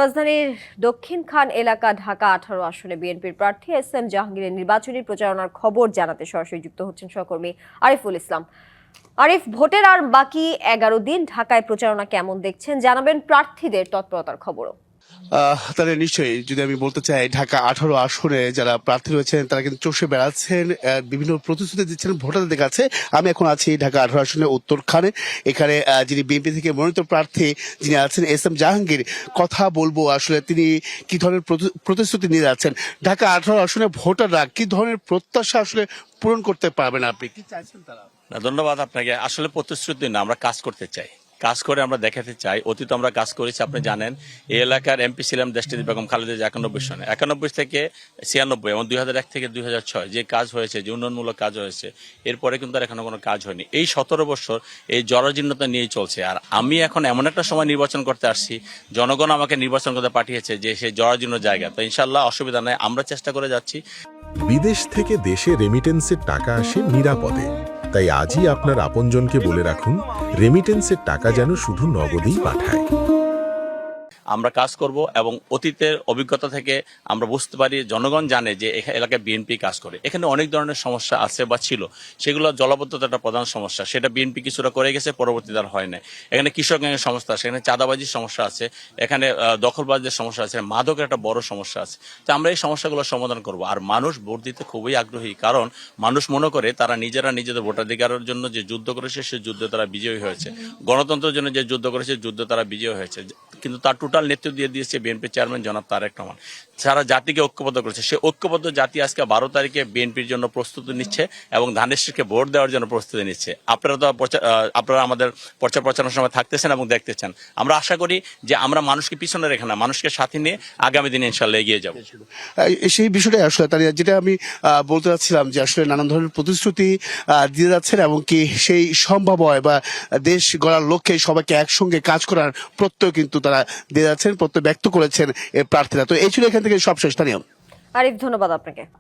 রাজধানীর দক্ষিণ খান এলাকা ঢাকা 18 আসনে বিএনপির প্রার্থী এস.এম জাহাঙ্গীরের নির্বাচনী প্রচারণার খবর জানাতে সরাসরি যুক্ত হচ্ছেন সহকর্মী আরিফুল ইসলাম। আরিফ, ভোটের আর বাকি 11 দিন, ঢাকায় প্রচারণা কেমন দেখছেন? জানাবেন প্রার্থীদের তৎপরতার খবরও। তাহলে নিশ্চয়ই যদি আমি বলতে চাই, ঢাকা 18 আসনে যারা প্রার্থী রয়েছেন তারা কিন্তু চষে বেড়াচ্ছেন, বিভিন্ন প্রতিশ্রুতি দিচ্ছেন ভোটারদের কাছে। আমি এখন আছি ঢাকা 18 আসনের উত্তরখানে। এখানে যিনি বিএনপি থেকে মনোনীত প্রার্থী যিনি আছেন এস.এম জাহাঙ্গীর, কথা বলবো আসলে তিনি কি ধরনের প্রতিশ্রুতি নিয়ে যাচ্ছেন। ঢাকা 18 আসনে ভোটাররা কি ধরনের প্রত্যাশা আসলে পূরণ করতে পারবেন, আপনি কি চাইছেন তারা? ধন্যবাদ আপনাকে। আসলে প্রতিশ্রুতি না, আমরা কাজ করতে চাই, কাজ করে আমরা দেখাতে চাই। অতীত আমরা কাজ করেছি, আপনি জানেন এই এলাকার এমপি ছিলাম দেশটির বেগম খালেদা জিয়া 91 সনে, 91 থেকে 96 এবং 2001 থেকে 2006 যে কাজ হয়েছে, যে উন্নয়নমূলক কাজ হয়েছে, এরপরে কিন্তু আর এখনো কোনো কাজ হয়নি। এই 17 বছর এই জরাজীর্ণতা নিয়েই চলছে। আর আমি এখন এমন একটা সময় নির্বাচন করতে আসছি, জনগণ আমাকে নির্বাচন করতে পাঠিয়েছে যে সেই জরাজীর্ণ জায়গা, তো ইনশাল্লাহ অসুবিধা নেই, আমরা চেষ্টা করে যাচ্ছি। বিদেশ থেকে দেশে রেমিটেন্সের টাকা আসে নিরাপদে, তাই আজই আপনার আপনজনকে বলে রাখুন রেমিটেন্সের টাকা যেন শুধু নগদেই পাঠায়। আমরা কাজ করব এবং অতীতের অভিজ্ঞতা থেকে আমরা বুঝতে পারি, জনগণ জানে যে এলাকায় বিএনপি কাজ করে। এখানে অনেক ধরনের সমস্যা আছে বা ছিল, সেগুলো জলাবদ্ধতা একটা প্রধান সমস্যা, সেটা বিএনপি কিছুটা করে গেছে, পরবর্তীতে আর হয় না। এখানে কৃষক গ্যাংয়ের সমস্যা আছে, এখানে চাঁদাবাজির সমস্যা আছে, এখানে দখলবাজের সমস্যা আছে, মাদকের একটা বড় সমস্যা আছে। তো আমরা এই সমস্যাগুলো সমাধান করব। আর মানুষ ভোট দিতে খুবই আগ্রহী, কারণ মানুষ মনে করে তারা নিজেরা নিজেদের ভোটাধিকারের জন্য যে যুদ্ধ করেছে সে যুদ্ধে তারা বিজয়ী হয়েছে, গণতন্ত্রের জন্য যে যুদ্ধ করেছে যুদ্ধে তারা বিজয়ী হয়েছে। কিন্তু তার টোটাল নেতৃত্ব দিয়ে দিয়েছে বিএনপি চেয়ারম্যান জনাব তারেক রহমান। সারা জাতিকে ঐক্যবদ্ধ করেছে। সে ঐক্যবদ্ধ জাতি আজকে 12 তারিখে বিএনপির জন্য প্রস্তুতি নিচ্ছে এবং ধানের শীষকে ভোট দেওয়ার জন্য প্রস্তুতি নিচ্ছে। আপনারা আমাদের প্রচার প্রচারণার সময় থাকতেছেন এবং দেখতেছেন। আমরা আশা করি যে আমরা মানুষকে পিছনে রেখে না, মানুষকে সাথে নিয়ে আগামী দিনে ইনশাল্লাহ এগিয়ে যাব। সেই বিষয়টাই আসলে তার যেটা আমি বলতে চাচ্ছিলাম, যে আসলে নানান ধরনের প্রতিশ্রুতি দিয়ে যাচ্ছেন এবং কি সেই সম্ভব হয় বা দেশ গড়ার লক্ষ্যে সবাইকে একসঙ্গে কাজ করার প্রত্যয় কিন্তু তারা দিয়ে যাচ্ছেন, প্রত্যয় ব্যক্ত করেছেন এই প্রার্থীরা। তো এই ছিল এখান থেকে সবশেষ স্থানীয়। আরিফ, ধন্যবাদ আপনাকে।